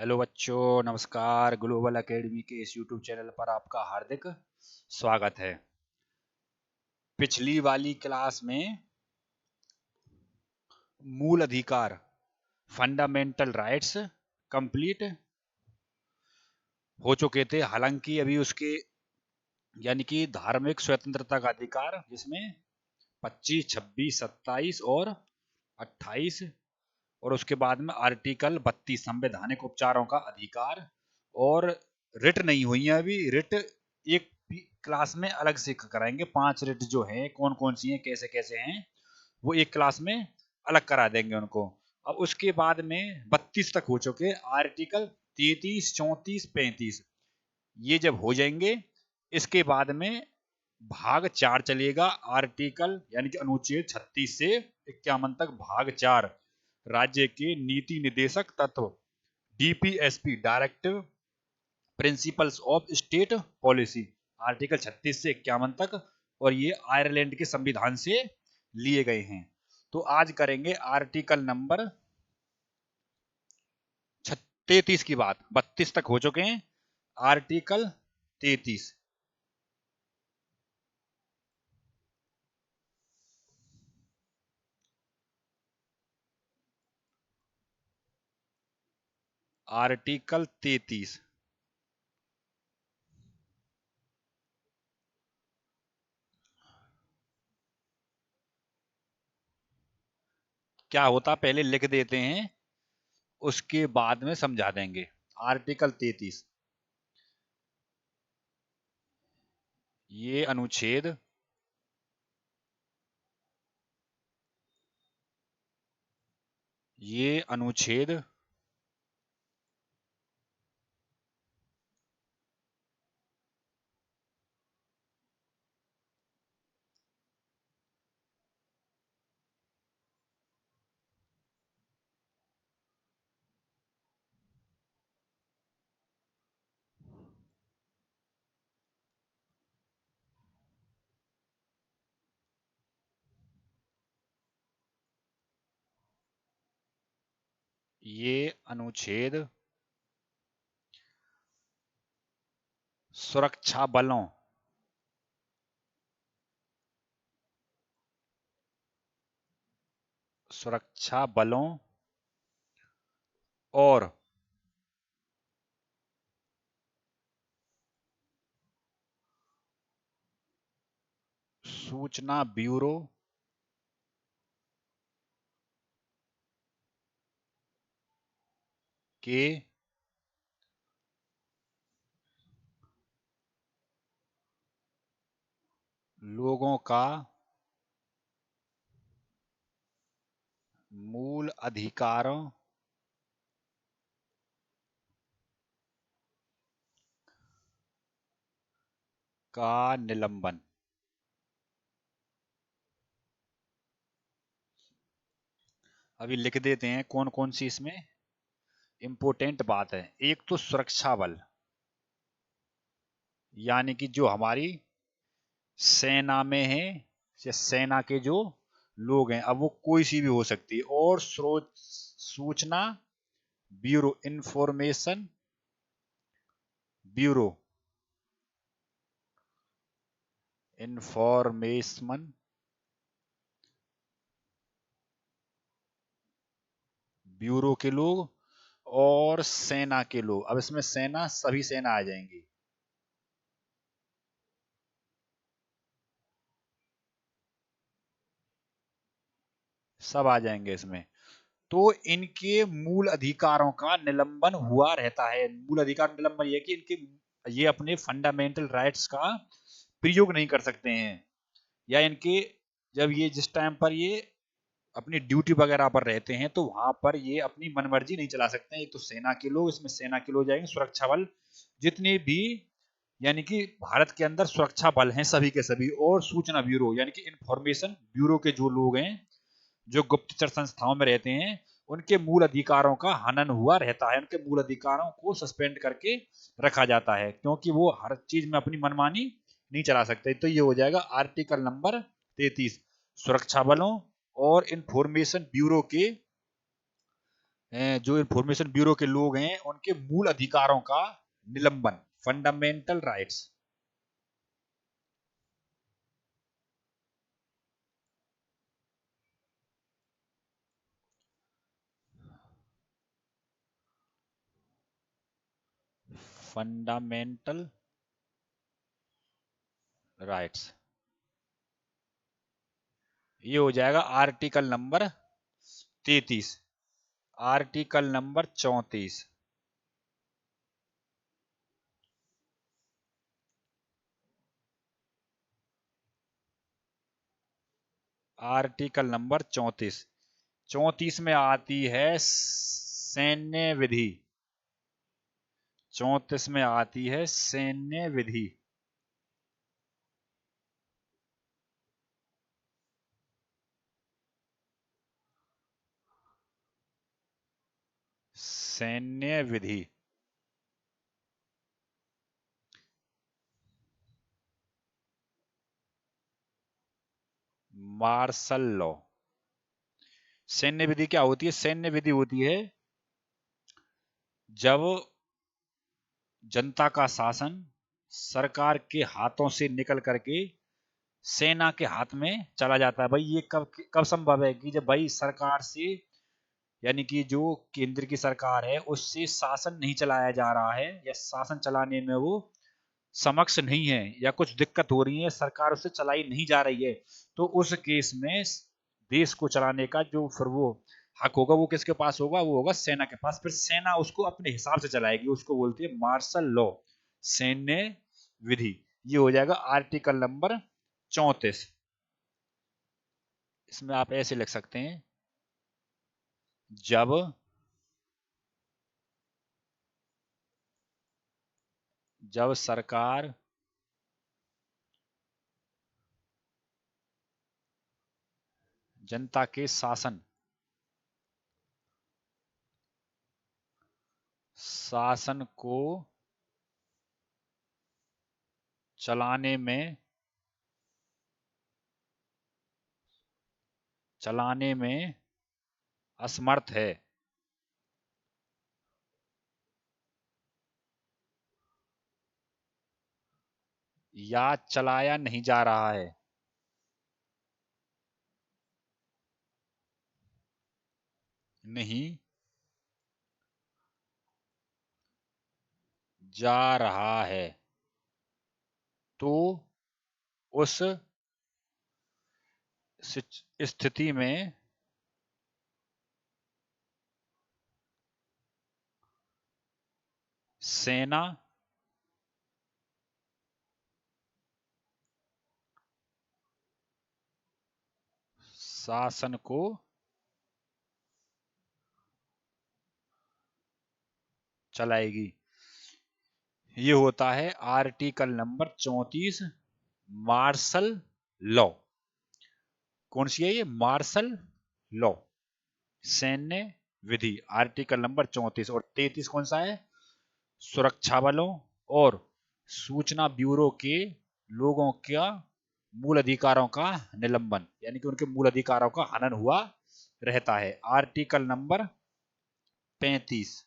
Hello बच्चों, नमस्कार। Global academy के इस यूट्यूब चैनल पर आपका हार्दिक स्वागत है। पिछली वाली क्लास में मूल अधिकार फंडामेंटल राइट्स कंप्लीट हो चुके थे। हालांकि अभी उसके यानी कि धार्मिक स्वतंत्रता का अधिकार, जिसमें 25, 26, 27 और 28, और उसके बाद में आर्टिकल 32 संवैधानिक उपचारों का अधिकार, और रिट नहीं हुई है अभी। रिट एक क्लास में अलग से कराएंगे। 5 रिट जो हैं, कौन कौन सी हैं, कैसे कैसे हैं, वो एक क्लास में अलग करा देंगे उनको। अब उसके बाद में 32 तक हो चुके। आर्टिकल 33, 34, 35 ये जब हो जाएंगे, इसके बाद में भाग 4 चलेगा। आर्टिकल यानी कि अनुच्छेद 36 से 51 तक भाग 4 राज्य के नीति निदेशक तत्व, DPSP directive principles of state policy, article 36 से 51 तक, और ये आयरलैंड के संविधान से लिए गए हैं। तो आज करेंगे आर्टिकल नंबर 33 की बात। 32 तक हो चुके हैं। आर्टिकल 33। आर्टिकल 33 क्या होता, पहले लिख देते हैं, उसके बाद में समझा देंगे। आर्टिकल 33 ये अनुच्छेद ये अनुच्छेद ये अनुच्छेद सुरक्षा बलों सुरक्षा बलों और सूचना ब्यूरो के लोगों का मूल अधिकारों का निलंबन। अभी लिख देते हैं कौन कौन सी इसमें इंपॉर्टेंट बात है। एक तो सुरक्षा बल, यानी कि जो हमारी सेना में है, या सेना के जो लोग हैं, अब वो कोई सी भी हो सकती है। और सूचना bureau, information bureau, information bureau के लोग और सेना के लोग। अब इसमें सेना, सभी सेना आ जाएंगी। सब आ जाएंगे इसमें। तो इनके मूल अधिकारों का निलंबन हुआ रहता है। मूल अधिकार निलंबन ये कि इनके ये अपने फंडामेंटल राइट्स का प्रयोग नहीं कर सकते हैं, या इनके जब ये जिस टाइम पर ये अपनी ड्यूटी वगैरह पर रहते हैं, तो वहां पर ये अपनी मनमर्जी नहीं चला सकते हैं। एक तो सेना के लोग, इसमें सेना के लोग जाएंगे। सुरक्षा बल जितने भी, यानी कि भारत के अंदर सुरक्षा बल हैं सभी के सभी। और सूचना ब्यूरो यानी कि इंफॉर्मेशन ब्यूरो के जो लोग हैं, जो गुप्तचर संस्थाओं में रहते हैं, उनके मूल अधिकारों का हनन हुआ रहता है। उनके मूल अधिकारों को सस्पेंड करके रखा जाता है, क्योंकि वो हर चीज में अपनी मनमानी नहीं चला सकते। तो ये हो जाएगा आर्टिकल नंबर 33, सुरक्षा बलों और इंफॉर्मेशन ब्यूरो के जो इंफॉर्मेशन ब्यूरो के लोग हैं उनके मूल अधिकारों का निलंबन, फंडामेंटल राइट्स। फंडामेंटल राइट्स, ये हो जाएगा article number 33, article number 34। Article number 34, 34 में आती है सैन्य विधि, 34 में आती है सैन्य विधि। सैन्य विधि, मार्शल लॉ। सैन्य विधि क्या होती है? सैन्य विधि होती है जब जनता का शासन सरकार के हाथों से निकल करके सेना के हाथ में चला जाता है। भाई ये कब कब संभव है कि जब भाई सरकार से, यानी कि जो केंद्र की सरकार है उससे शासन नहीं चलाया जा रहा है, या शासन चलाने में वो समक्ष नहीं है, या कुछ दिक्कत हो रही है, सरकार उससे चलाई नहीं जा रही है, तो उस केस में देश को चलाने का जो फिर वो हक होगा वो किसके पास होगा? वो होगा सेना के पास। फिर सेना उसको अपने हिसाब से चलाएगी, उसको बोलती है मार्शल लॉ, सैन्य विधि। ये हो जाएगा आर्टिकल नंबर 34। इसमें आप ऐसे लिख सकते हैं, जब जब सरकार जनता के शासन को चलाने में असमर्थ है, या चलाया नहीं जा रहा है, नहीं जा रहा है, तो उस स्थिति में सेना शासन को चलाएगी। ये होता है आर्टिकल नंबर 34, मार्शल लॉ। कौन सी है ये? मार्शल लॉ, सैन्य विधि, आर्टिकल नंबर 34। और 33 कौन सा है? सुरक्षा बलों और सूचना ब्यूरो के लोगों का मूल अधिकारों का निलंबन, यानी कि उनके मूल अधिकारों का हनन हुआ रहता है। Article number 35।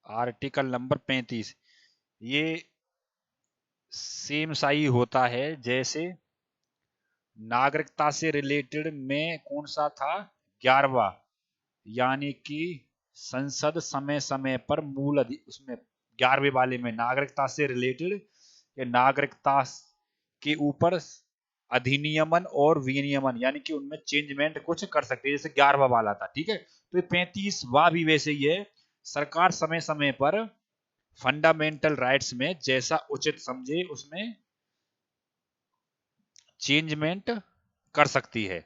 आर्टिकल नंबर 35, ये सेम सा ही होता है जैसे नागरिकता से रिलेटेड में कौन सा था? 11वां, यानी कि संसद समय समय पर उसमें 11वें वाले में नागरिकता से रिलेटेड, या नागरिकता के ऊपर अधिनियमन और विनियमन, यानी कि उनमें चेंजमेंट कुछ कर सकते हैं, जैसे 11वां वाला था। ठीक है, तो ये 35वां भी वैसे ही है। सरकार समय समय पर फंडामेंटल राइट्स में जैसा उचित समझे उसमें चेंजमेंट कर सकती है।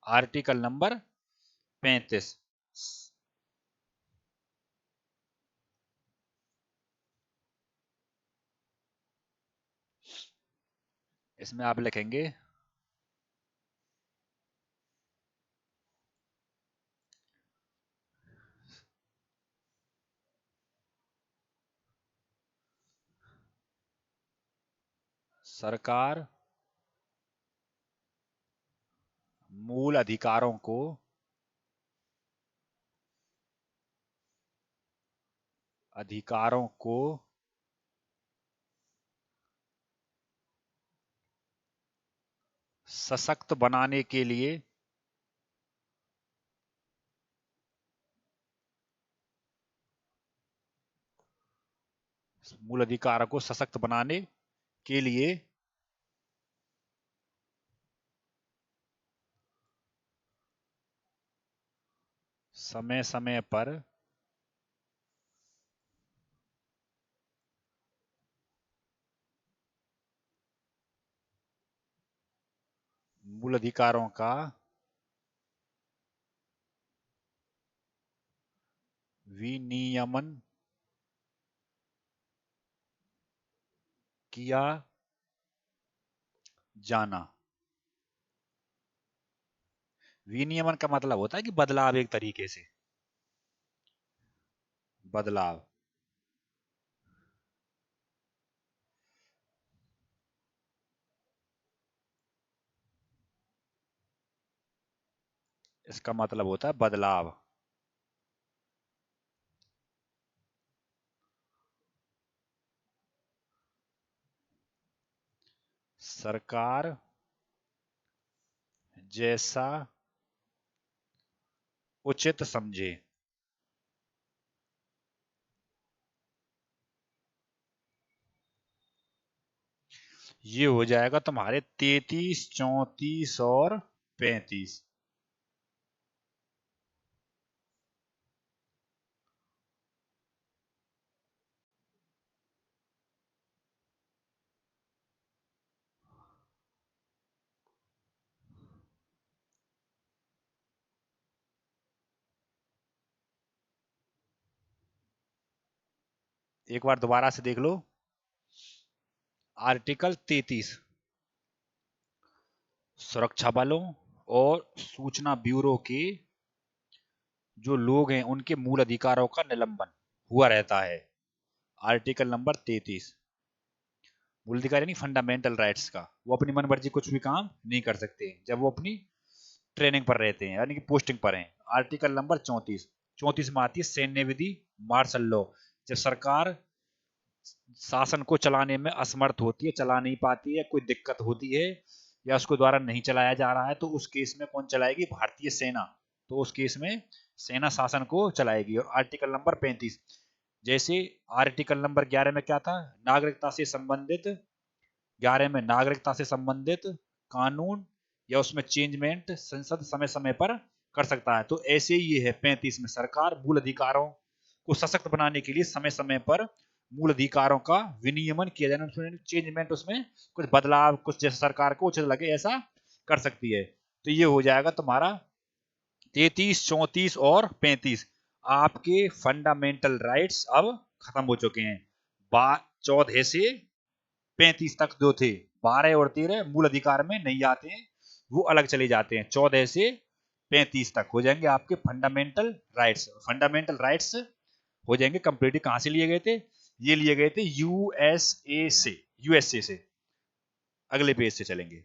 Article number 35। इसमें आप लिखेंगे सरकार मूल अधिकारों को सशक्त बनाने के लिए मूल अधिकारों को सशक्त बनाने के लिए समय समय पर मूल अधिकारों का विनियमन किया जाना। विनियमन का मतलब होता है कि बदलाव, एक तरीके से बदलाव। इसका मतलब होता है बदलाव। सरकार जैसा उचित समझे। ये हो जाएगा तुम्हारे 33, 34 और 35। एक बार दोबारा से देख लो। आर्टिकल 33 सुरक्षा बलों और सूचना ब्यूरो के जो लोग हैं उनके मूल अधिकारों का निलंबन हुआ रहता है। आर्टिकल नंबर 33 मूल अधिकार यानी फंडामेंटल राइट्स का। वो अपनी मन मर्जी कुछ भी काम नहीं कर सकते जब वो अपनी ट्रेनिंग पर रहते हैं, यानी कि पोस्टिंग पर हैं। आर्टिकल नंबर 34, 34 में आती है सैन्य विधि, मार्शल लॉ। जब सरकार शासन को चलाने में असमर्थ होती है, चला नहीं पाती है, कोई दिक्कत होती है या उसको द्वारा नहीं चलाया जा रहा है, तो उस केस में कौन चलाएगी? भारतीय सेना। तो उस केस में सेना शासन को चलाएगी। और आर्टिकल नंबर 35 जैसे आर्टिकल नंबर 11 में क्या था? नागरिकता से संबंधित 11 में नागरिकता से संबंधित कानून या उसमें चेंजमेंट संसद समय समय पर कर सकता है। तो ऐसे ही ये है 35 में, सरकार मूल अधिकारों को सशक्त बनाने के लिए समय समय पर मूल अधिकारों का विनियमन किया जाना, उसमें चेंजमेंट, उसमें कुछ बदलाव, कुछ जैसा सरकार को उचित लगे ऐसा कर सकती है। तो ये हो जाएगा तुम्हारा 33, 34 और 35। आपके फंडामेंटल राइट्स अब खत्म हो चुके हैं। 14 से 35 तक जो थे, 12 और 13 मूल अधिकार में नहीं आते हैं, वो अलग चले जाते हैं। 14 से 35 तक हो जाएंगे आपके फंडामेंटल राइट्स। फंडामेंटल राइट्स हो जाएंगे कंप्लीट। कहां से लिए गए थे? ये लिए गए थे यूएसए से। यूएसए से। अगले पेज से चलेंगे।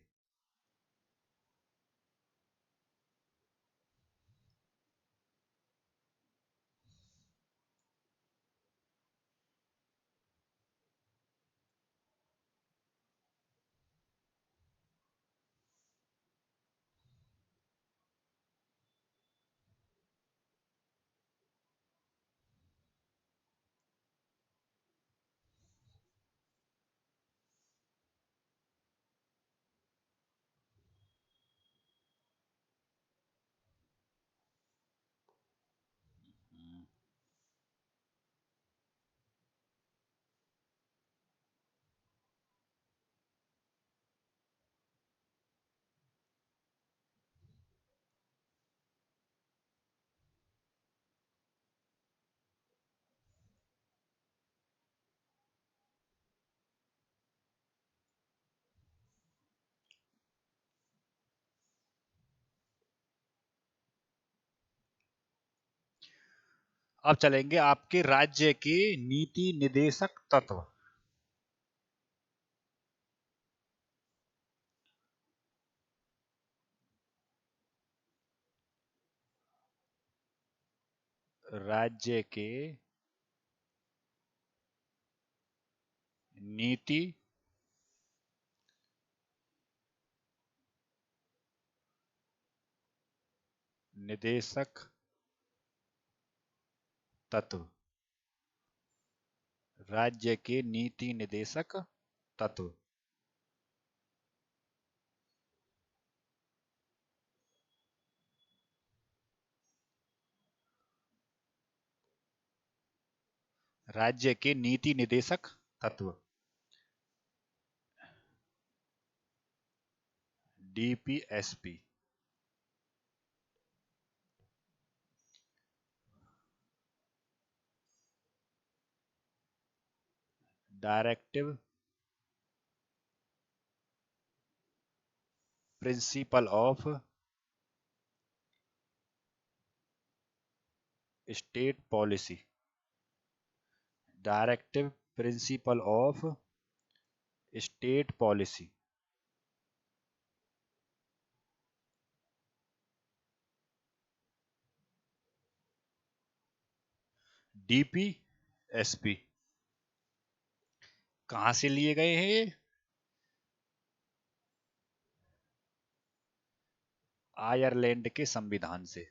अब चलेंगे आपके राज्य के नीति निदेशक तत्व। राज्य के नीति निदेशक तत्व। राज्य के नीति निदेशक तत्व। राज्य के नीति निदेशक तत्व। DPSP. Directive principle of state policy. Directive principle of state policy. DPSP. कहां से लिए गए हैं ये? आयरलैंड के संविधान से।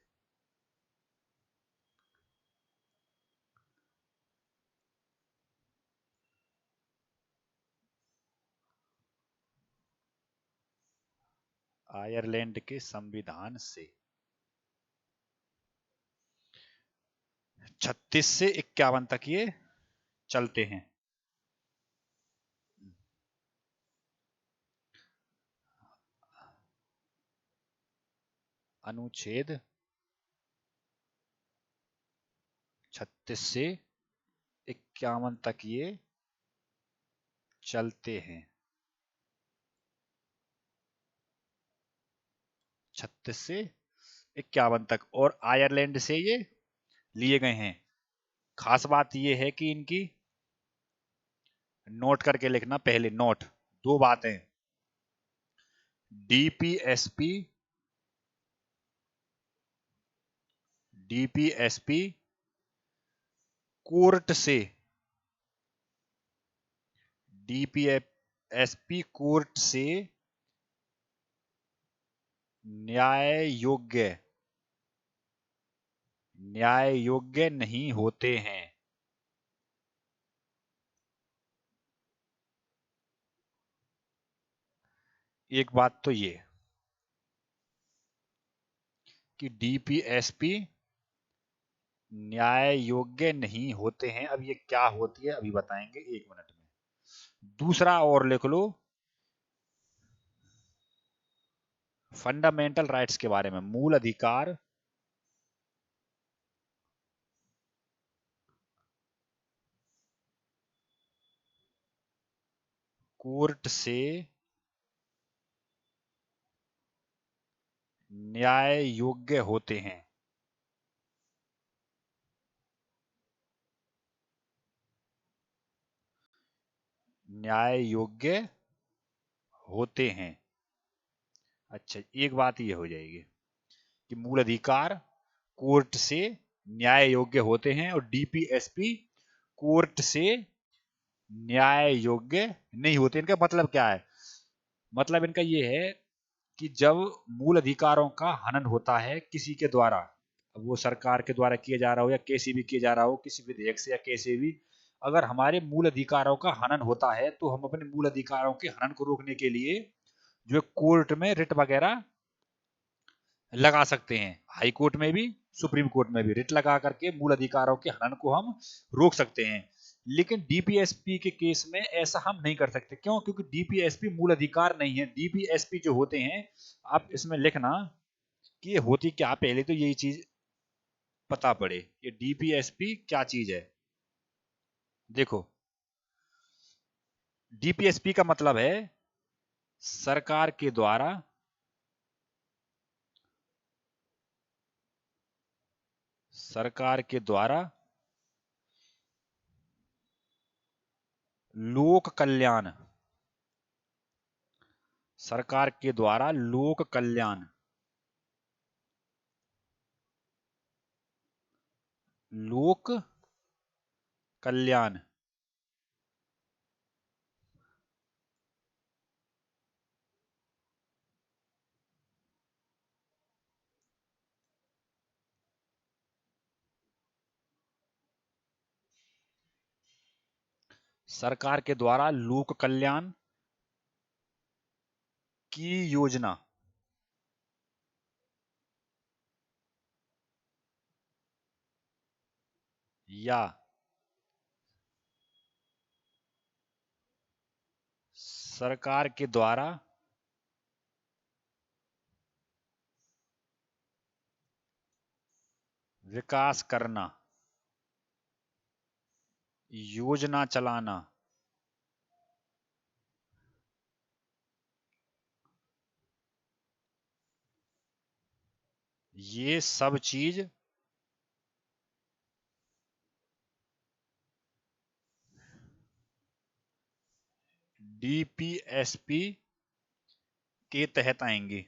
आयरलैंड के संविधान से। 36 से 51 तक ये चलते हैं। अनुच्छेद 36 से 51 तक ये चलते हैं। 36 से 51 तक। और आयरलैंड से ये लिए गए हैं। खास बात ये है कि इनकी नोट करके लिखना पहले। नोट दो बातें। डीपीएसपी डीपीएसपी कोर्ट से। डीपीएसपी कोर्ट से न्याय योग्य नहीं होते हैं। एक बात तो ये कि डीपीएसपी न्याय योग्य नहीं होते हैं। अब ये क्या होती है अभी बताएंगे 1 मिनट में। दूसरा और लिख लो, फंडामेंटल राइट्स के बारे में। मूल अधिकार कोर्ट से न्याय योग्य होते हैं। न्याय योग्य होते हैं। अच्छा, एक बात ये हो जाएगी कि मूल अधिकार कोर्ट से न्याय योग्य होते हैं और डीपीएसपी कोर्ट से न्याय योग्य नहीं होते। इनका मतलब क्या है? मतलब इनका ये है कि जब मूल अधिकारों का हनन होता है किसी के द्वारा, अब वो सरकार के द्वारा किया जा रहा हो या कैसे भी किया जा रहा हो, किसी विधेयक से या कैसे भी, अगर हमारे मूल अधिकारों का हनन होता है तो हम अपने मूल अधिकारों के हनन को रोकने के लिए जो कोर्ट में रिट वगैरह लगा सकते हैं। हाई कोर्ट में भी, सुप्रीम कोर्ट में भी रिट लगा करके मूल अधिकारों के हनन को हम रोक सकते हैं। लेकिन डीपीएसपी के केस में ऐसा हम नहीं कर सकते। क्यों? क्योंकि डीपीएसपी मूल अधिकार नहीं है। डीपीएसपी जो होते हैं, आप इसमें लिखना कि ये होती क्या, पहले तो यही चीज पता पड़े। ये डीपीएसपी क्या चीज है। देखो, डीपीएसपी का मतलब है सरकार के द्वारा लोक कल्याण। सरकार के द्वारा लोक कल्याण लोक कल्याण सरकार के द्वारा लोक कल्याण की योजना या सरकार के द्वारा विकास करना, योजना चलाना, ये सब चीज डीपीएसपी के तहत आएंगे।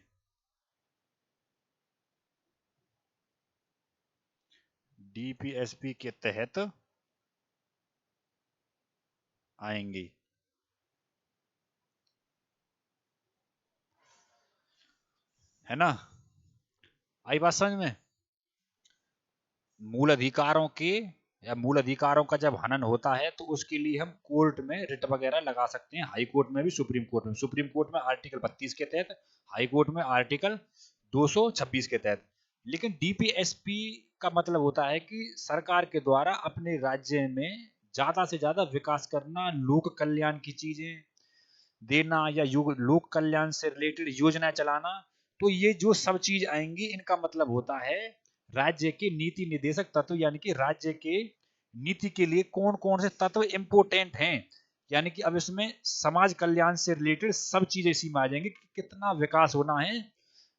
डीपीएसपी के तहत आएंगी। है ना? आई बात समझ में? मूल अधिकारों के या मूल अधिकारों का जब हनन होता है तो उसके लिए हम कोर्ट में रिट वगैरह लगा सकते हैं, हाई कोर्ट में भी, सुप्रीम कोर्ट में। सुप्रीम कोर्ट में आर्टिकल 32 के तहत, हाई कोर्ट में आर्टिकल 226 के तहत। लेकिन डीपीएसपी का मतलब होता है कि सरकार के द्वारा अपने राज्य में ज्यादा से ज्यादा विकास करना, लोक कल्याण की चीजें देना या लोक कल्याण से रिलेटेड योजना चलाना। तो ये जो सब चीज आएंगी इनका मतलब होता है राज्य के नीति निर्देशक तत्व, यानी कि राज्य के नीति के लिए कौन कौन से तत्व इंपोर्टेंट हैं। यानी कि अब इसमें समाज कल्याण से रिलेटेड सब चीजें इसी में आ जाएंगी कि कितना विकास होना है।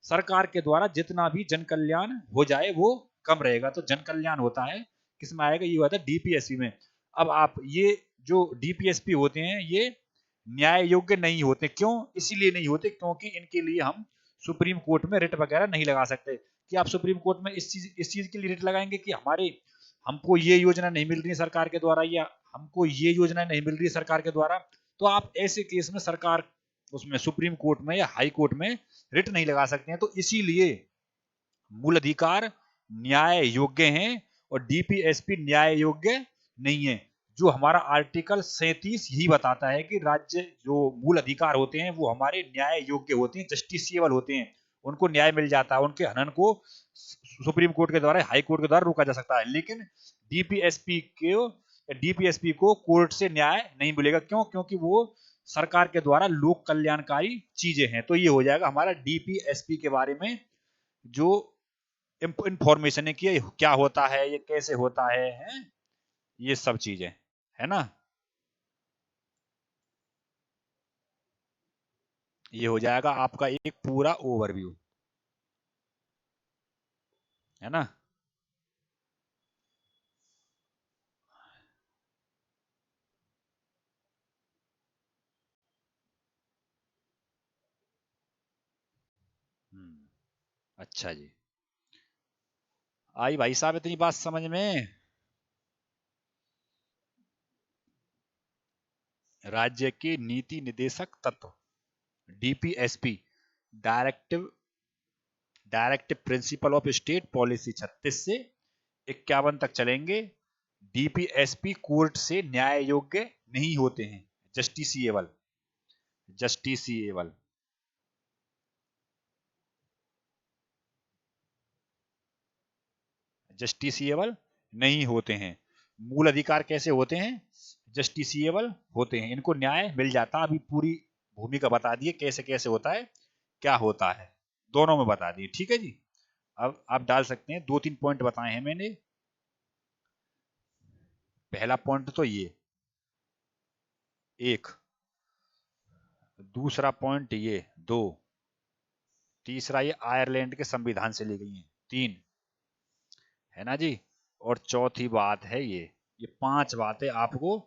सरकार के द्वारा जितना भी जन कल्याण हो जाए वो कम रहेगा, तो जन कल्याण होता है किसमें आएगा, ये होता है डीपीएसपी में। अब आप ये जो डीपीएसपी होते हैं ये न्याय योग्य नहीं होते। क्यों? इसीलिए नहीं होते क्योंकि इनके लिए हम सुप्रीम कोर्ट में रिट वगैरह नहीं लगा सकते। कि आप सुप्रीम कोर्ट में इस चीज के लिए रिट लगाएंगे कि हमारे हमको ये योजना नहीं मिल रही है सरकार के द्वारा, या हमको ये योजना नहीं मिल रही है सरकार के द्वारा, तो आप ऐसे केस में सरकार उसमें सुप्रीम कोर्ट में या हाई कोर्ट में रिट नहीं लगा सकते हैं। तो इसीलिए मूल अधिकार न्याय योग्य हैं और डीपीएसपी न्याय योग्य नहीं है। जो हमारा आर्टिकल 37 यही बताता है कि राज्य जो मूल अधिकार होते हैं वो हमारे न्याय योग्य होते हैं, जस्टिसिएबल होते हैं, उनको न्याय मिल जाता है, उनके हनन को सुप्रीम कोर्ट के द्वारा, हाई कोर्ट के द्वारा रोका जा सकता है। लेकिन डीपीएसपी को कोर्ट से न्याय नहीं मिलेगा। क्यों? क्योंकि वो सरकार के द्वारा लोक कल्याणकारी चीजें हैं। तो ये हो जाएगा हमारा डीपीएसपी के बारे में जो इंफॉर्मेशन है कि ये क्या होता है, ये कैसे होता है? ये सब चीजें, है ना? ये हो जाएगा आपका एक पूरा ओवरव्यू, है ना? अच्छा जी। आई भाई साहब इतनी बात समझ में? राज्य के नीति निदेशक तत्व, DPSP, directive directive principle of state policy 36 से 51 तक चलेंगे। डीपीएसपी कोर्ट से न्याय योग्य नहीं होते हैं, जस्टिसिएबल, जस्टिसिएबल, जस्टिसिएबल नहीं होते हैं। मूल अधिकार कैसे होते हैं? जस्टिसिएबल होते हैं, इनको न्याय मिल जाता। अभी पूरी भूमिका बता दिए कैसे कैसे होता है, क्या होता है, दोनों में बता दिए। ठीक है जी। अब आप डाल सकते हैं, 2-3 पॉइंट बताए हैं मैंने। पहला पॉइंट तो ये एक, दूसरा पॉइंट ये दो, तीसरा ये आयरलैंड के संविधान से ली गई है तीन, है ना जी। और चौथी बात है ये 5 बातें आपको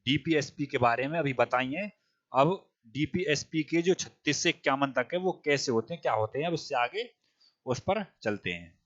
डीपीएसपी के बारे में अभी बताई हैं। अब डीपीएसपी के जो 36 से 51 तक है वो कैसे होते हैं, क्या होते हैं, अब उससे आगे उस पर चलते हैं।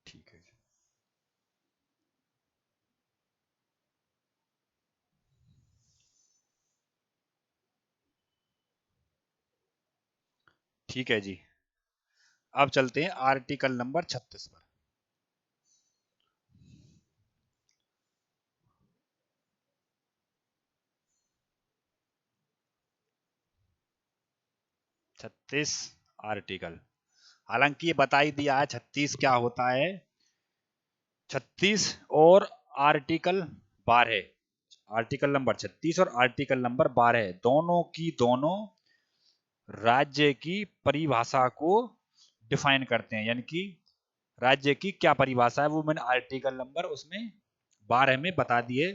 ठीक है जी। ठीक है जी। अब चलते हैं आर्टिकल नंबर 36 पर। 36 आर्टिकल, हालांकि ये बता ही दिया है 36 क्या होता है। 36 और आर्टिकल 12, आर्टिकल नंबर 36 और आर्टिकल नंबर 12 दोनों की दोनों राज्य की परिभाषा को डिफाइन करते हैं, यानी कि राज्य की क्या परिभाषा है वो मैंने आर्टिकल नंबर उसमें 12 में बता दिए।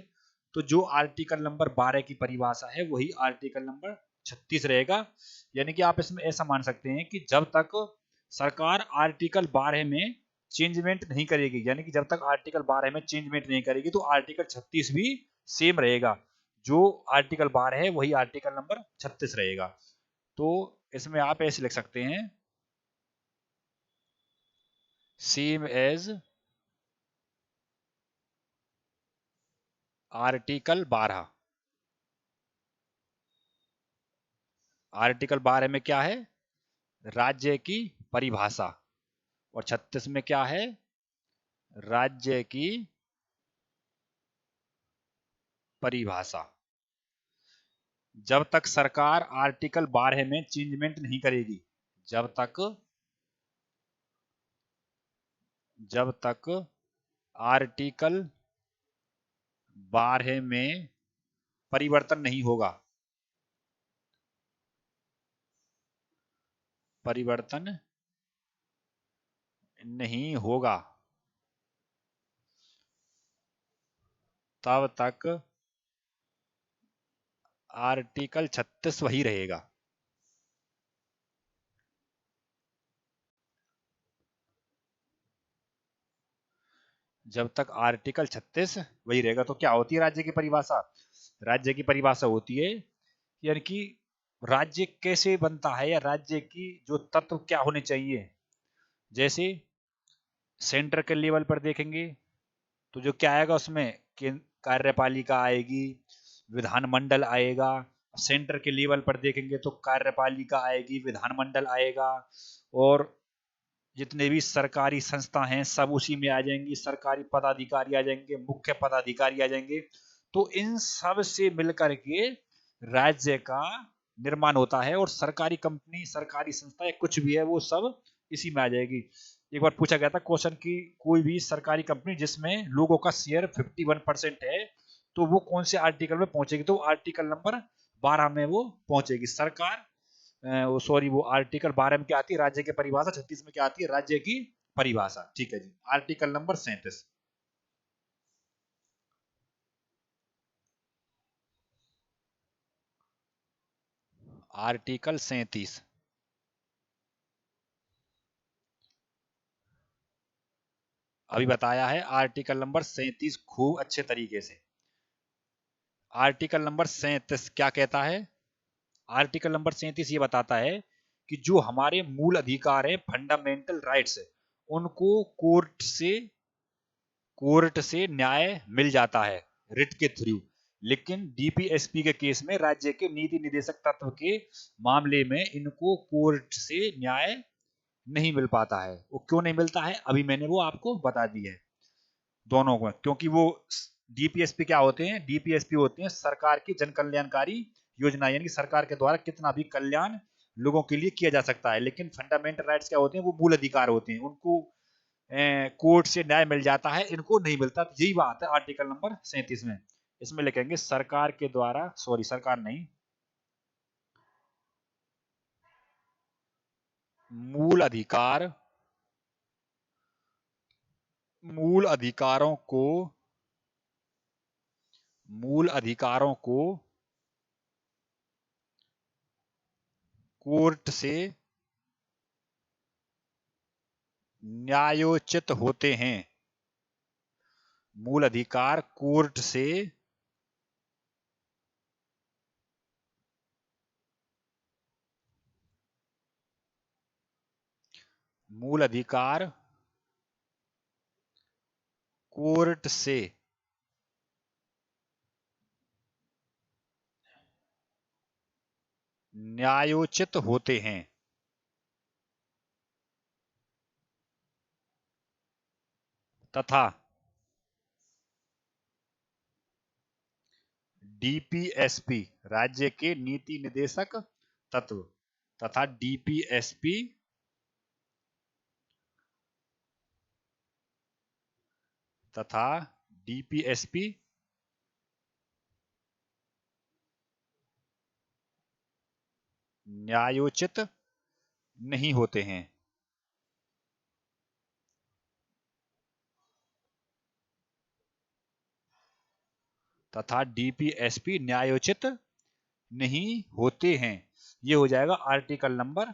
तो जो आर्टिकल नंबर 12 की परिभाषा है वही आर्टिकल नंबर 36 रहेगा। यानी कि आप इसमें ऐसा मान सकते हैं कि जब तक सरकार आर्टिकल 12 में चेंजमेंट नहीं करेगी, यानी कि जब तक आर्टिकल 12 में चेंजमेंट नहीं करेगी तो आर्टिकल 36 भी सेम रहेगा। जो आर्टिकल 12 है वही आर्टिकल नंबर 36 रहेगा। तो इसमें आप ऐसे लिख सकते हैं, सेम एज आर्टिकल 12। आर्टिकल 12 में क्या है, राज्य की परिभाषा, और 36 में क्या है, राज्य की परिभाषा। जब तक सरकार आर्टिकल 12 में चेंजमेंट नहीं करेगी, जब तक आर्टिकल 12 में परिवर्तन नहीं होगा, परिवर्तन नहीं होगा, तब तक आर्टिकल 36 वही रहेगा। जब तक आर्टिकल 36 वही रहेगा। तो क्या होती है राज्य की परिभाषा? राज्य की परिभाषा होती है, यानी कि राज्य कैसे बनता है या राज्य की जो तत्व क्या होने चाहिए। जैसे सेंटर के लेवल पर देखेंगे तो जो क्या आएगा उसमें, कार्यपालिका आएगी, विधानमंडल आएगा। सेंटर के लेवल पर देखेंगे तो कार्यपालिका आएगी, विधानमंडल आएगा, और जितने भी सरकारी संस्था हैं सब उसी में आ जाएंगी, सरकारी पदाधिकारी आ जाएंगे, मुख्य पदाधिकारी आ जाएंगे। तो इन सब से मिलकर के राज्य का निर्माण होता है, और सरकारी कंपनी, सरकारी संस्था कुछ भी है वो सब इसी में आ जाएगी। एक बार पूछा गया था क्वेश्चन की, कोई भी सरकारी कंपनी जिसमें लोगों का शेयर 51% है तो वो कौन से आर्टिकल में पहुंचेगी, तो आर्टिकल नंबर 12 में वो पहुंचेगी। सरकार सॉरी, वो आर्टिकल 12 में क्या आती है, राज्य की परिभाषा। 36 में क्या आती है, राज्य की परिभाषा। ठीक है जी। आर्टिकल नंबर 37, आर्टिकल 37 अभी बताया है। आर्टिकल नंबर 37 खूब अच्छे तरीके से। आर्टिकल नंबर 37 क्या कहता है? आर्टिकल नंबर 37 ये बताता है कि जो हमारे मूल अधिकार है, फंडामेंटल राइट्स, उनको कोर्ट से न्याय मिल जाता है, रिट के थ्रू। लेकिन डीपीएसपी के केस में, राज्य के नीति निदेशक तत्व के मामले में, इनको कोर्ट से न्याय नहीं मिल पाता है। वो क्यों नहीं मिलता है, अभी मैंने वो आपको बता दी है। दोनों को, क्योंकि वो डीपीएसपी क्या होते हैं, डीपीएसपी होते हैं सरकार की जन कल्याणकारी योजना, यानी कि सरकार के द्वारा कितना भी कल्याण लोगों के लिए किया जा सकता है। लेकिन फंडामेंटल राइट्स क्या होते हैं, वो मूल अधिकार होते हैं, उनको कोर्ट से न्याय मिल जाता है, इनको नहीं मिलता। तो यही बात है आर्टिकल नंबर 37 में। इसमें लिखेंगे सरकार के द्वारा, सॉरी सरकार नहीं, मूल अधिकार, मूल अधिकारों को, मूल अधिकारों को कोर्ट से न्यायोचित होते हैं। मूल अधिकार कोर्ट से मूल अधिकार कोर्ट से न्यायोचित होते हैं तथा डीपीएसपी राज्य के नीति निदेशक तत्व तथा डीपीएसपी तथा डीपीएसपी न्यायोचित नहीं होते हैं। तथा डीपीएसपी न्यायोचित नहीं होते हैं। ये हो जाएगा आर्टिकल नंबर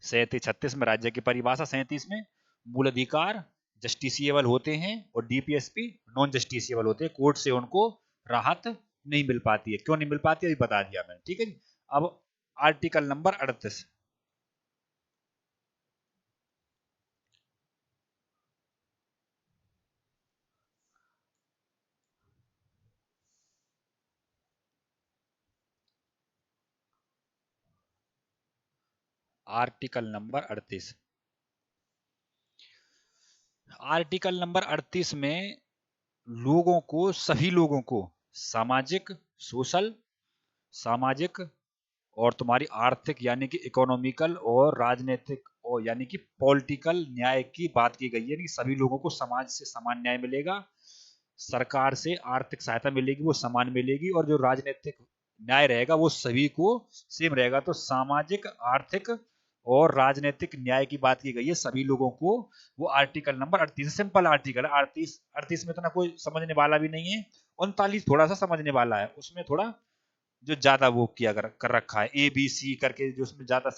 37-36 में राज्य की परिभाषा। 37 में मूल अधिकार जस्टिसिएबल होते हैं और डीपीएसपी नॉन जस्टिसिएबल होते हैं, कोर्ट से उनको राहत नहीं मिल पाती है। क्यों नहीं मिल पाती है अभी बता दिया मैंने, ठीक है जी। अब article number 38, article number 38, article number 38 में लोगों को, सभी लोगों को सामाजिक, सोशल, सामाजिक और तुम्हारी आर्थिक यानी कि इकोनॉमिकल और राजनीतिक और यानी कि पॉलिटिकल न्याय की बात की गई है कि सभी लोगों को समाज से समान न्याय मिलेगा, सरकार से आर्थिक सहायता मिलेगी वो समान मिलेगी, और जो राजनीतिक न्याय रहेगा वो सभी को सेम रहेगा। तो सामाजिक, आर्थिक और राजनीतिक न्याय की बात की गई है सभी लोगों को। वो आर्टिकल नंबर 38 सिंपल आर्टिकल है। 38 में इतना कोई समझने वाला भी नहीं है। 39 थोड़ा सा समझने वाला है, उसमें थोड़ा जो ज्यादा वो किया कर रखा है, ए बी सी करके जो उसमें ज्यादा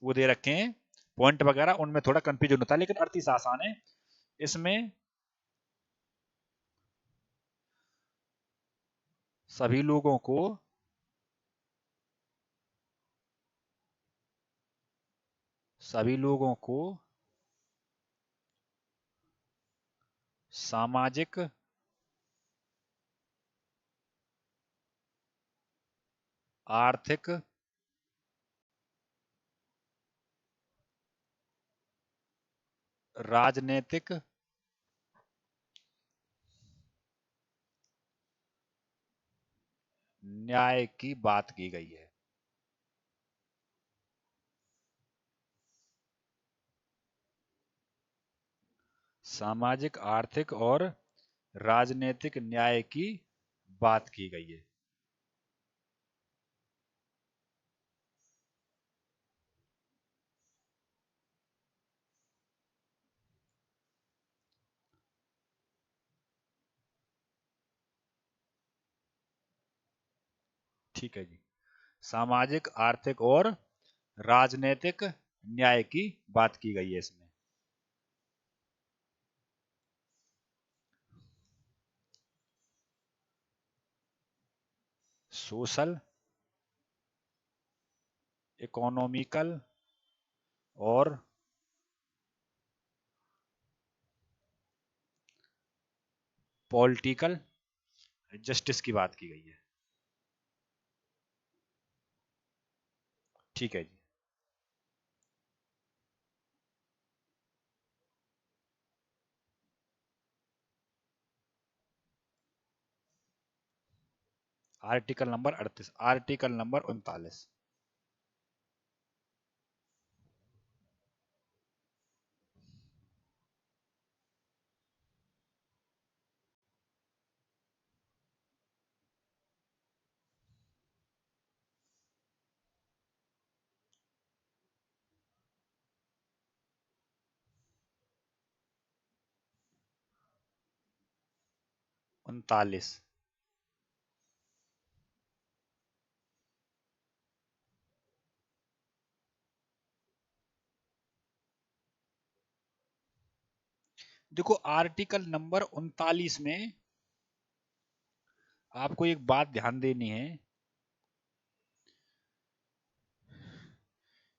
वो दे रखे हैं पॉइंट वगैरह, उनमें थोड़ा कंफ्यूजन होता है। लेकिन 38 आसान है। इसमें सभी लोगों को सभी लोगों को सामाजिक, आर्थिक, राजनीतिक न्याय की बात की गई है। सामाजिक, आर्थिक और राजनीतिक न्याय की बात की गई है। ठीक है जी। सामाजिक, आर्थिक और राजनीतिक न्याय की बात की गई है इसमें। सोशल, इकोनॉमिकल और पॉलिटिकल जस्टिस की बात की गई है। ठीक है जी। Article number 38, article number 39, 39। देखो आर्टिकल नंबर 39 में आपको एक बात ध्यान देनी है,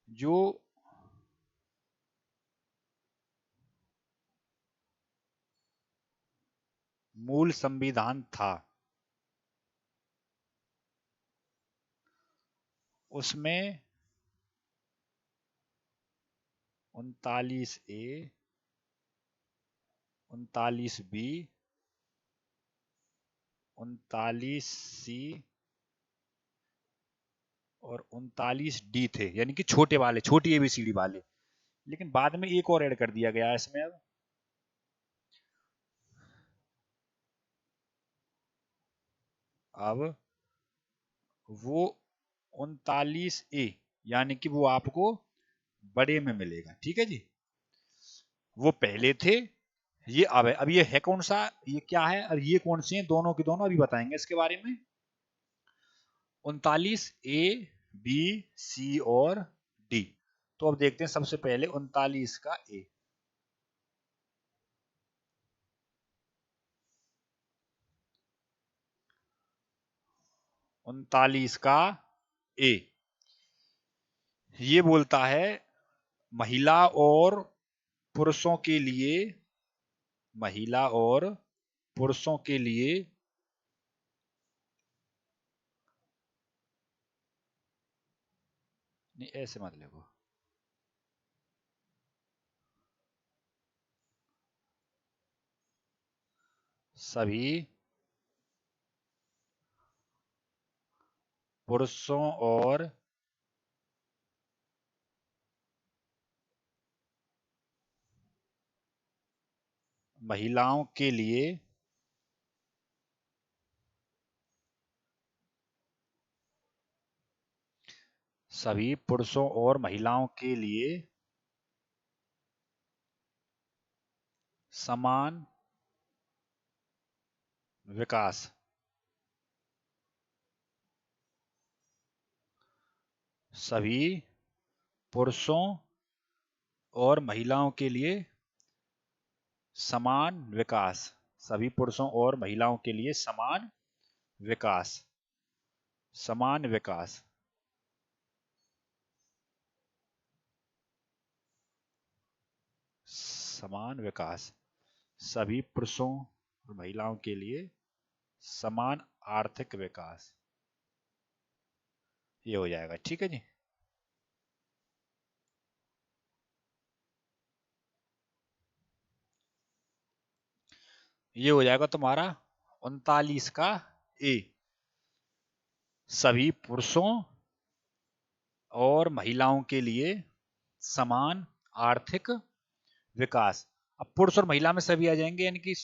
जो मूल संविधान था उसमें 39A, 39B, 39C और 39D थे, यानी कि छोटे वाले, छोटी एबीसीडी वाले। लेकिन बाद में एक और ऐड कर दिया गया है इसमें। अब वो 39A, यानी कि वो आपको बड़े में मिलेगा। ठीक है जी, वो पहले थे, ये अब ये है कौन सा, ये क्या है और ये कौन से हैं, दोनों के दोनों अभी बताएंगे इसके बारे में। 39A, B, C और D। तो अब देखते हैं सबसे पहले 39 का A। 39 का A ये बोलता है महिला और पुरुषों के लिए, महिला और पुरुषों के लिए नहीं, ऐसे मत लिखो, सभी पुरुषों और महिलाओं के लिए सभी पुरुषों और महिलाओं के लिए समान विकास, सभी पुरुषों और महिलाओं के लिए समान विकास, सभी पुरुषों और महिलाओं के लिए समान विकास, समान विकास। समान विकास, सभी पुरुषों और महिलाओं के लिए समान आर्थिक विकास, ये हो जाएगा। ठीक है जी, ये हो जाएगा तुम्हारा 39 का ए, सभी पुरुषों और महिलाओं के लिए समान आर्थिक विकास। अब पुरुष और महिला में सभी आ जाएंगे, यानी कि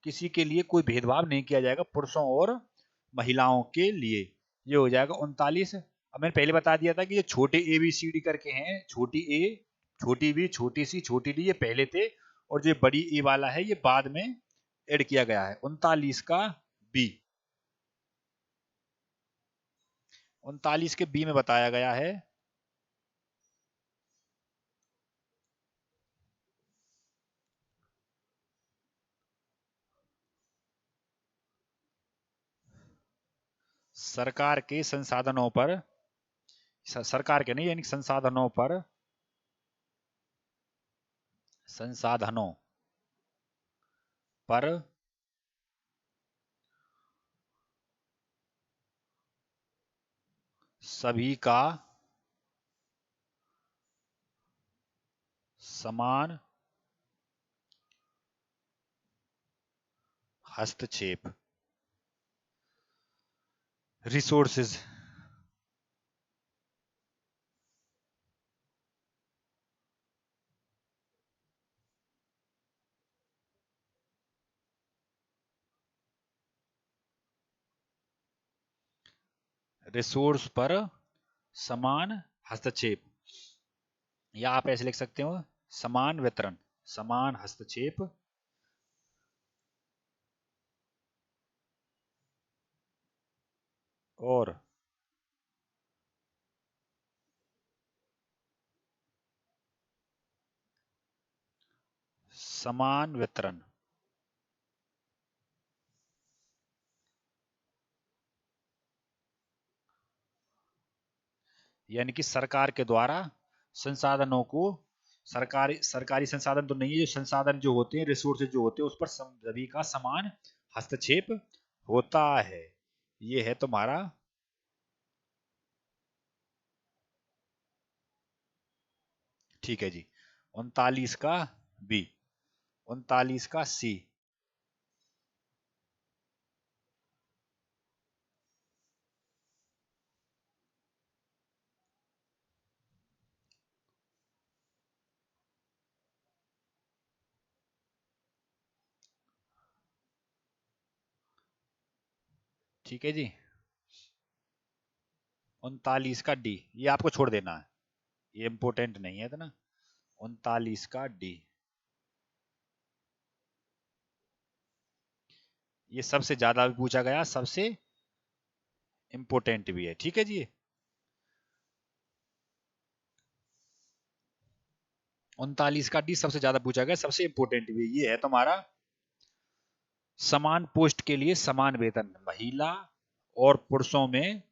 किसी के लिए कोई भेदभाव नहीं किया जाएगा, पुरुषों और महिलाओं के लिए। ये हो जाएगा 39। अब मैंने पहले बता दिया था कि ये छोटे ए बी सी डी करके हैं, छोटी ए, छोटी बी, छोटी सी, छोटी डी, ये पहले थे, और जो बड़ी ए वाला है ये बाद में ऐड किया गया है। 39 का बी, 39 के बी में बताया गया है सरकार के संसाधनों पर, सरकार के नहीं यानी संसाधनों पर, संसाधनों पर सभी का समान हस्तक्षेप, रिसोर्सेज, रिसोर्स पर समान हस्तक्षेप, या आप ऐसे लिख सकते हो समान वितरण, समान हस्तक्षेप और समान वितरण, यानी कि सरकार के द्वारा संसाधनों को, सरकारी सरकारी संसाधन तो नहीं है, जो संसाधन जो होते हैं, रिसोर्सेज जो होते हैं, उस पर सभी का समान हस्तक्षेप होता है। ये है तुम्हारा, ठीक है जी, 39 का बी, 39 का सी। ठीक है जी, 39 का डी, ये आपको छोड़ देना है, ये इंपोर्टेंट नहीं है इतना। 39 का डी, ये सबसे ज्यादा भी पूछा गया, सबसे इंपोर्टेंट भी है, ठीक है जी। 39 का डी सबसे ज्यादा पूछा गया, सबसे इंपोर्टेंट भी है। ये है तुम्हारा, समान पोस्ट के लिए समान वेतन, महिला और पुरुषों में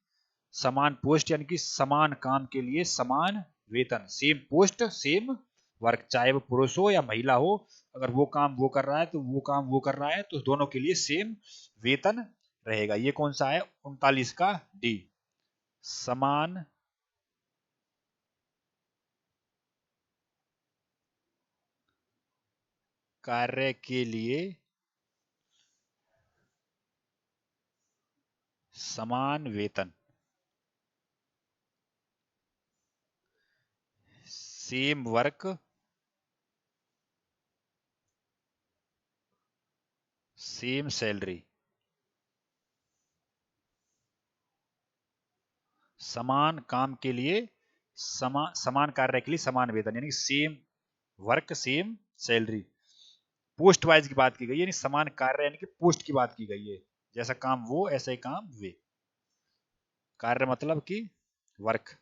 समान पोस्ट, यानी कि समान काम के लिए समान वेतन, सेम पोस्ट सेम वर्क, चाहे वो पुरुष हो या महिला हो, अगर वो काम वो कर रहा है तो वो काम वो कर रहा है, तो दोनों के लिए सेम वेतन रहेगा। ये कौन सा है? 39 का डी, समान कार्य के लिए समान वेतन, सेम वर्क सेम सैलरी, समान काम के लिए समान कार्य के लिए समान वेतन, यानी same work same salary. Post wise की बात की गई है, यानी समान कार्य यानी कि पोस्ट की बात की गई है, जैसा काम वो ऐसा ही काम वे, कार्य मतलब कि वर्क।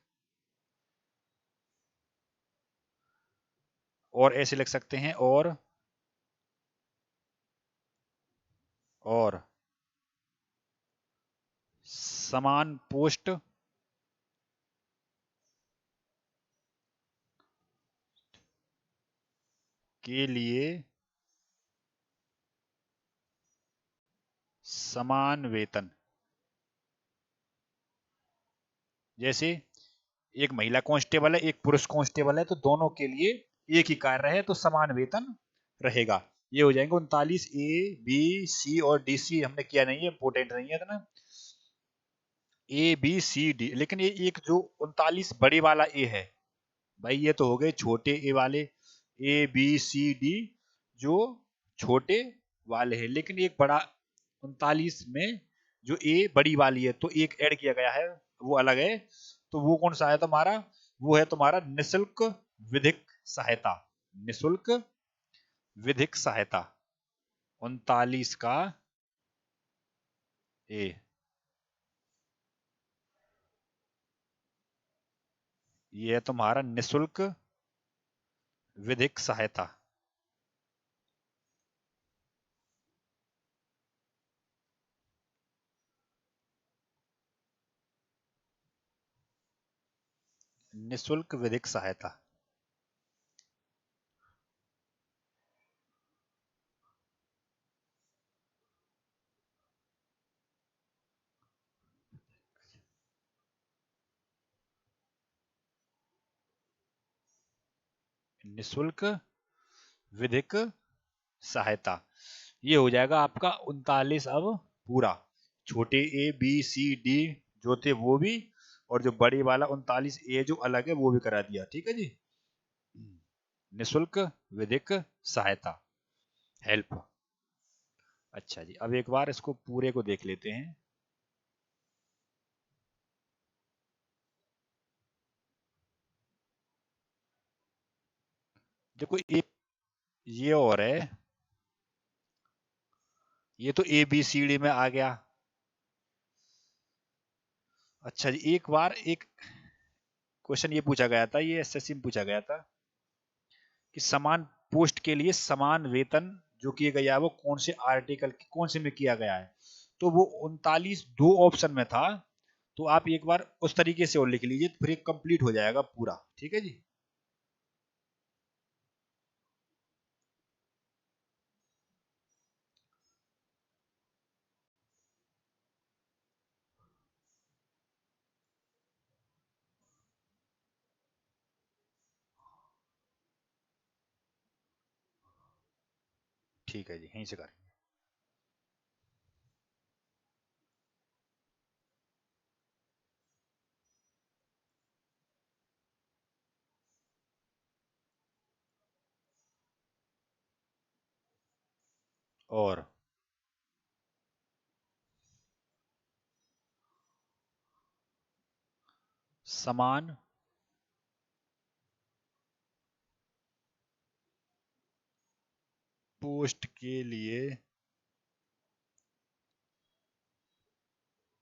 और ऐसे लिख सकते हैं, और समान पोस्ट के लिए समान वेतन, जैसे एक महिला कांस्टेबल है, एक पुरुष कांस्टेबल है, तो दोनों के लिए एक ही कार्य है, तो समान वेतन रहेगा। ये हो जाएंगे 39, ए बी सी और डी। सी हमने किया नहीं है, इंपोर्टेंट नहीं है इतना। ए बी सी डी, लेकिन ये एक जो 39 बड़े वाला ए है, भाई ये तो हो गए छोटे ए वाले, ए बी सी डी जो छोटे वाले हैं, लेकिन एक बड़ा 39 में जो ए बड़ी वाली है, तो एक ऐड किया गया है, वो अलग है। तो वो कौन सा है तुम्हारा? वो है तुम्हारा निशुल्क विधिक सहायता, निशुल्क विधिक सहायता, 39 का ए। ये है तुम्हारा निशुल्क विधिक सहायता, निशुल्क विधिक सहायता, निशुल्क विधिक सहायता। ये हो जाएगा आपका 39 अब पूरा, छोटे ए बी सी डी जो थे वो भी, और जो बड़ी वाला 39 ए जो अलग है वो भी करा दिया, ठीक है जी। निशुल्क विधिक सहायता, हेल्प। अच्छा जी, अब एक बार इसको पूरे को देख लेते हैं। देखो एक ये और है, ये तो ए बी सी डी में आ गया, अच्छा जी, एक बार एक क्वेश्चन ये पूछा गया था, ये एसएससी में पूछा गया था कि समान पोस्ट के लिए समान वेतन जो किया गया है वो कौन से आर्टिकल कौन से में किया गया है। तो वो 39 दो ऑप्शन में था। तो आप एक बार उस तरीके से और लिख लीजिए तो फिर कंप्लीट हो जाएगा पूरा। ठीक है जी। ठीक है जी, यहीं से करेंगे। और समान पोस्ट के लिए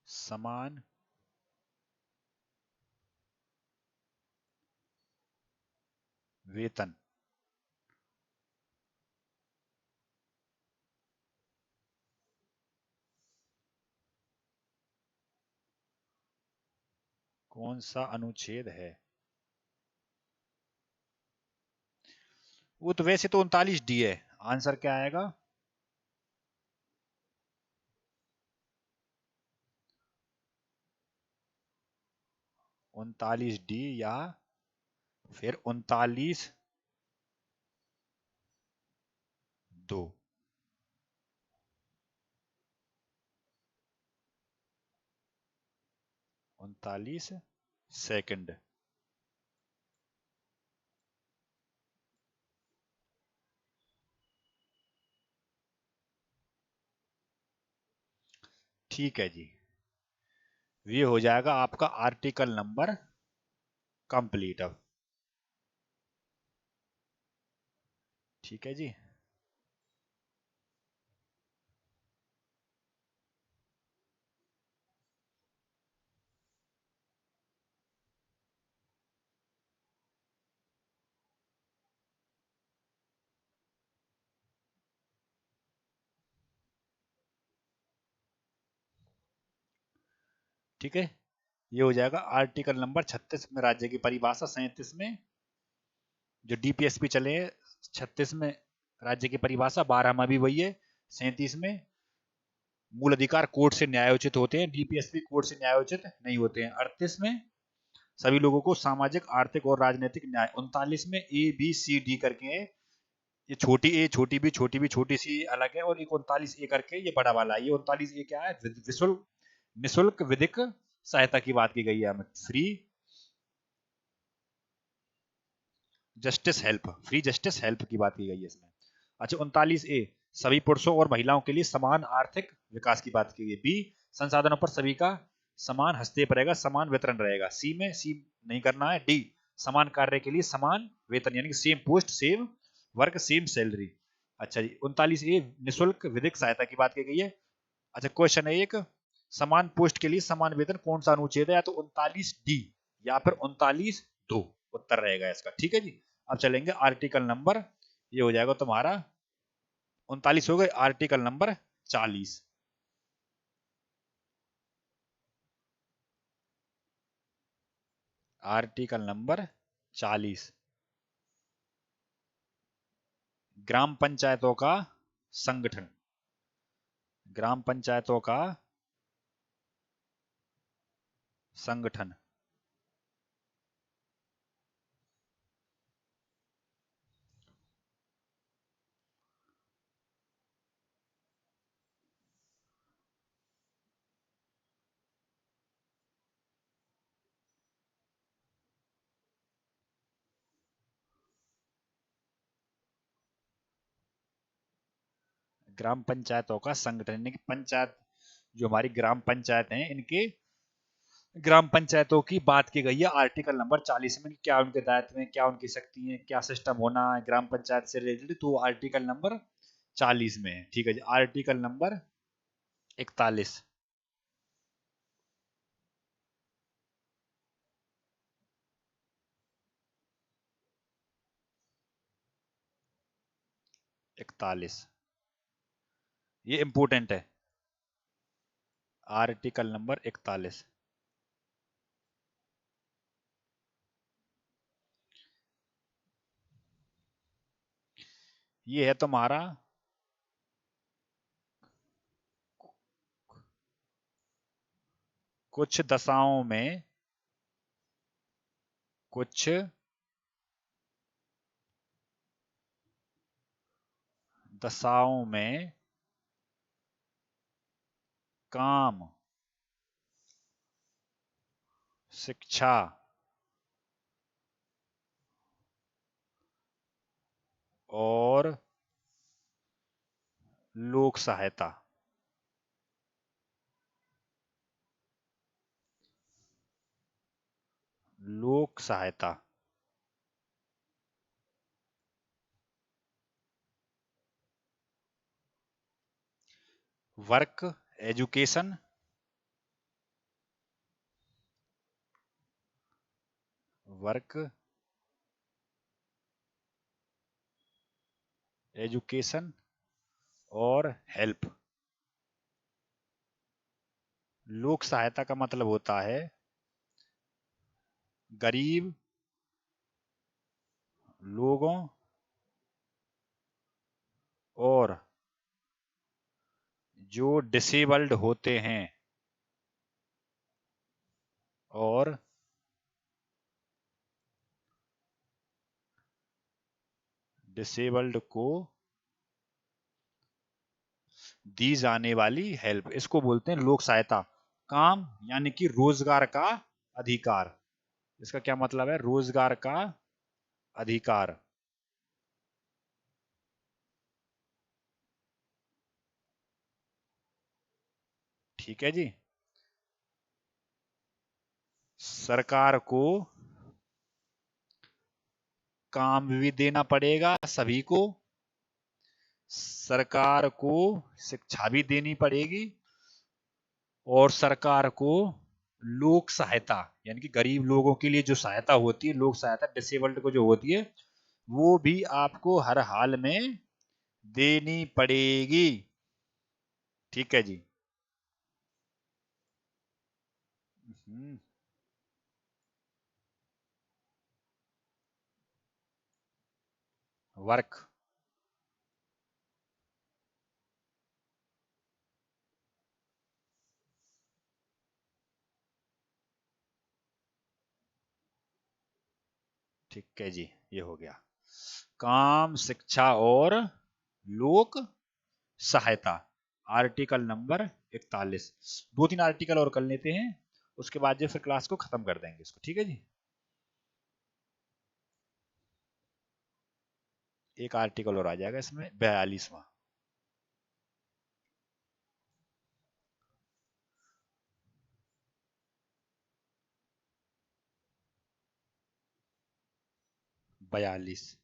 समान वेतन कौन सा अनुच्छेद है। वो तो वैसे तो 39 डी है। आंसर क्या आएगा। 39 डी या फिर 39 2। 39 सेकंड। ठीक है जी, ये हो जाएगा आपका आर्टिकल नंबर कंप्लीट अब। ठीक है जी। ठीक है, ये हो जाएगा आर्टिकल नंबर 36 में राज्य की परिभाषा, 37 में जो डीपीएसपी चले हैं, 36 में राज्य की परिभाषा, 12 में भी वही है, 37 में मूल अधिकार कोर्ट से न्यायोचित होते हैं, डीपीएसपी कोर्ट से न्यायोचित नहीं होते हैं, 38 में सभी लोगों को सामाजिक आर्थिक और राजनीतिक न्याय, 39 में ए बी सी डी करके है, ये छोटी ए छोटी बी छोटी बी छोटी सी अलग है, और एक 39 ए करके ये बड़ा वाला है। ये 39 ए क्या है, विशुल्क निशुल्क विधिक सहायता की बात की गई है हमें, फ्री जस्टिस हेल्प की बात की गई है इसमें। अच्छा, 39 ए सभी पुरुषों और महिलाओं के लिए समान आर्थिक विकास की बात की गई। बी संसाधनों पर सभी का समान हस्तक्षेप रहेगा, समान वितरण रहेगा। सी नहीं करना है। डी समान कार्य के लिए समान वेतन, यानी कि same post same work same salary. अच्छा जी, 39 ए निशुल्क विधिक सहायता की बात की गई है। अच्छा, क्वेश्चन है एक, समान पोस्ट के लिए समान वेतन कौन सा अनुच्छेद है, या तो 39 डी या फिर 39 2 उत्तर रहेगा इसका। ठीक है जी। अब चलेंगे आर्टिकल नंबर, ये हो जाएगा तुम्हारा 39 हो गए, आर्टिकल नंबर 40। आर्टिकल नंबर 40, ग्राम पंचायतों का संगठन। ग्राम पंचायतों का संगठन। ग्राम पंचायतों का संगठन, यानी कि पंचायत, जो हमारी ग्राम पंचायत हैं, इनके ग्राम पंचायतों की बात की गई है आर्टिकल नंबर 40 में, क्या उनके दायित्व में, क्या उनकी शक्ति है, क्या सिस्टम होना है ग्राम पंचायत से रिलेटेड, तो आर्टिकल नंबर 40 में है। ठीक है जी। Article number 41, 41। ये इंपोर्टेंट है। Article number 41। ये है तुम्हारा कुछ दशाओं में, कुछ दशाओं में काम, शिक्षा और लोक सहायता। लोक सहायता। वर्क एजुकेशन, वर्क एजुकेशन और हेल्प। लोक सहायता का मतलब होता है गरीब लोगों और जो डिसेबल्ड होते हैं और डिसेबल्ड को दी जाने वाली हेल्प, इसको बोलते हैं लोक सहायता। काम यानी कि रोजगार का अधिकार। इसका क्या मतलब है? रोजगार का अधिकार। ठीक है जी। सरकार को काम भी देना पड़ेगा सभी को, सरकार को शिक्षा भी देनी पड़ेगी, और सरकार को लोक सहायता यानी कि गरीब लोगों के लिए जो सहायता होती है, लोक सहायता डिसेबल्ड को जो होती है, वो भी आपको हर हाल में देनी पड़ेगी। ठीक है जी। वर्क। ठीक है जी, ये हो गया काम, शिक्षा और लोक सहायता। Article number 41। दो तीन आर्टिकल और कर लेते हैं, उसके बाद जो फिर क्लास को खत्म कर देंगे इसको। ठीक है जी। एक आर्टिकल और आ जाएगा इसमें, 42वां। 42।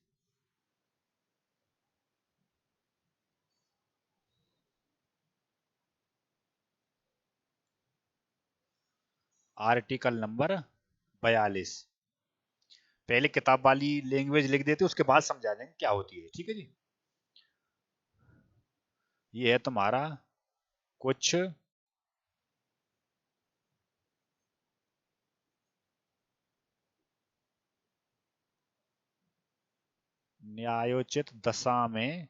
Article number 42। पहले किताब वाली लैंग्वेज लिख देते, उसके बाद समझा देंगे क्या होती है। ठीक है जी। ये है तुम्हारा कुछ न्यायोचित दशा में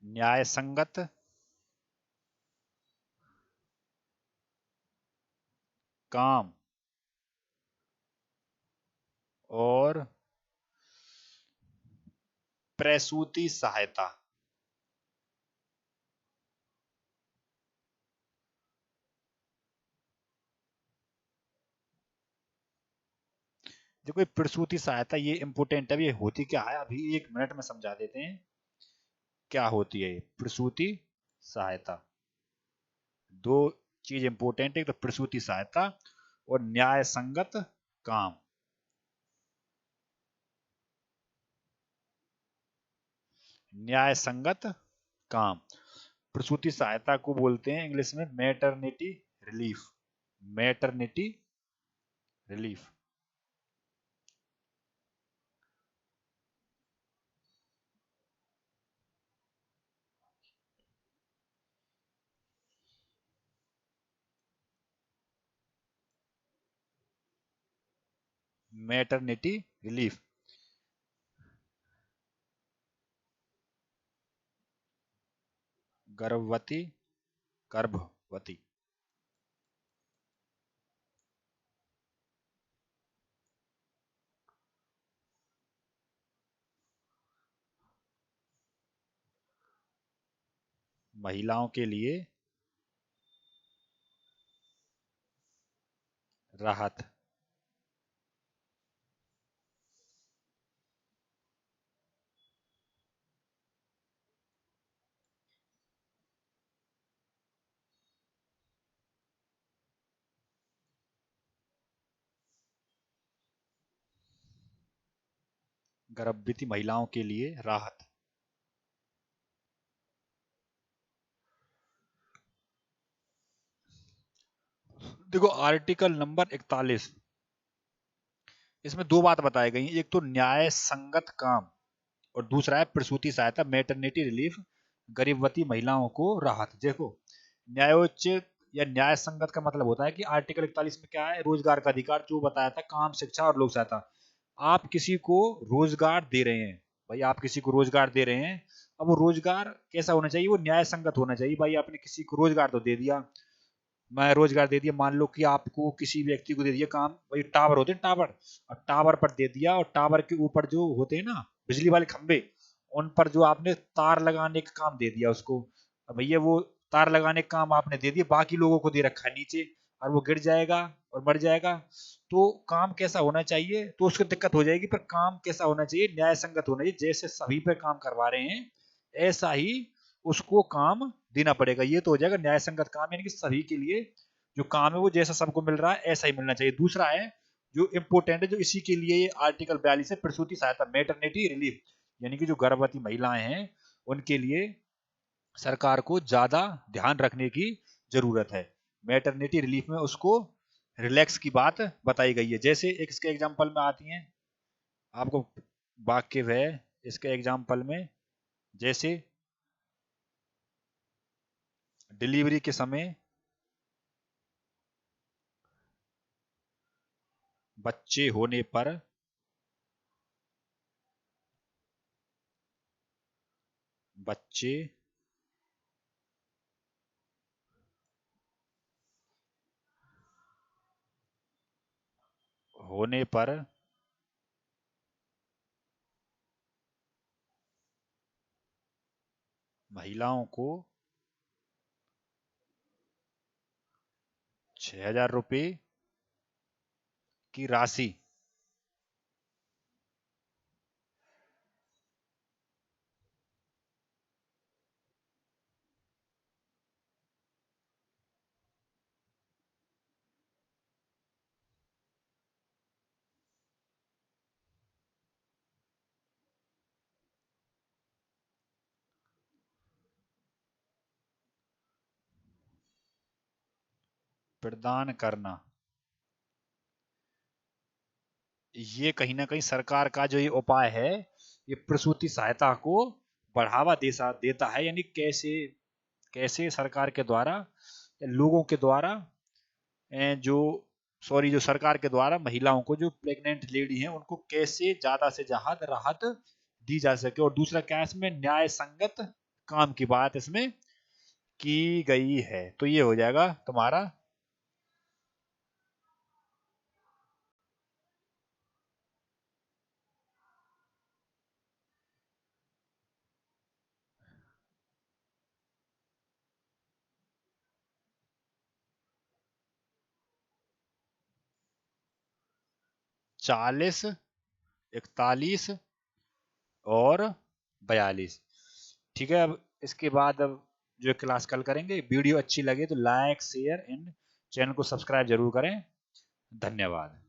न्याय संगत काम और प्रसूति सहायता। देखो, ये प्रसूति सहायता ये इंपोर्टेंट है। ये होती क्या है, अभी 1 मिनट में समझा देते हैं क्या होती है ये प्रसूति सहायता। दो चीज इंपोर्टेंट है, एक तो प्रसूति सहायता और न्याय संगत काम। न्याय संगत काम। प्रसूति सहायता को बोलते हैं इंग्लिश में maternity relief. Maternity relief. Maternity relief. गर्भवती, गर्भवती। महिलाओं के लिए राहत। गर्भवती महिलाओं के लिए राहत। देखो आर्टिकल नंबर 41, इसमें दो बात बताई गई, एक तो न्याय संगत काम और दूसरा है प्रसूति सहायता, मैटरनिटी रिलीफ, गर्भवती महिलाओं को राहत। देखो न्यायोचित या न्याय संगत का मतलब होता है कि आर्टिकल 41 में क्या है, रोजगार का अधिकार जो बताया था, काम, शिक्षा और लोक सहायता। आप किसी को रोजगार दे रहे हैं भाई, आप किसी को रोजगार दे रहे हैं, अब वो रोजगार कैसा होना चाहिए, वो न्याय संगत होना चाहिए। भाई आपने किसी को रोजगार तो दे दिया, मैं रोजगार दे दिया, मान लो कि आपको किसी व्यक्ति को दे दिया काम, वही टावर होते हैं टावर, और टावर पर दे दिया, और टावर के ऊपर जो होते हैं ना बिजली वाले खंबे, उन पर जो आपने तार लगाने का काम दे दिया उसको, भैया वो तार लगाने का काम आपने दे दिया, बाकी लोगों को दे रखा है नीचे, और वो गिर जाएगा और मर जाएगा। तो काम कैसा होना चाहिए, तो उसको दिक्कत हो जाएगी, पर काम कैसा होना चाहिए, न्याय संगत होना चाहिए, जैसे सभी पे काम करवा रहे हैं ऐसा ही उसको काम देना पड़ेगा। ये तो हो जाएगा न्याय संगत काम, यानी कि सभी के लिए जो काम है वो जैसा सबको मिल रहा है ऐसा ही मिलना चाहिए। दूसरा है जो इम्पोर्टेंट है, जो इसी के लिए ये आर्टिकल 42 है, प्रसूति सहायता, मैटरनिटी रिलीफ, यानी कि जो गर्भवती महिलाएं हैं उनके लिए सरकार को ज्यादा ध्यान रखने की जरूरत है। मैटरनिटी रिलीफ में उसको रिलैक्स की बात बताई गई है। जैसे एक इसके एग्जाम्पल में आती हैं, आपको वाकिफ है इसके एग्जाम्पल में, जैसे डिलीवरी के समय बच्चे होने पर, बच्चे होने पर महिलाओं को 6,000 रुपए की राशि प्रदान करना। ये कहीं ना कहीं सरकार का जो ये उपाय है, ये प्रसूति सहायता को बढ़ावा देता है, यानी कैसे कैसे सरकार के द्वारा या लोगों के द्वारा जो सॉरी जो सरकार के द्वारा महिलाओं को, जो प्रेग्नेंट लेडी हैं उनको कैसे ज्यादा से ज्यादा राहत दी जा सके। और दूसरा क्या है, इसमें न्याय संगत काम की बात इसमें की गई है। तो ये हो जाएगा तुम्हारा 40, 41 और 42। ठीक है, अब इसके बाद अब जो क्लास कल करेंगे, वीडियो अच्छी लगे तो लाइक शेयर एंड चैनल को सब्सक्राइब जरूर करें। धन्यवाद।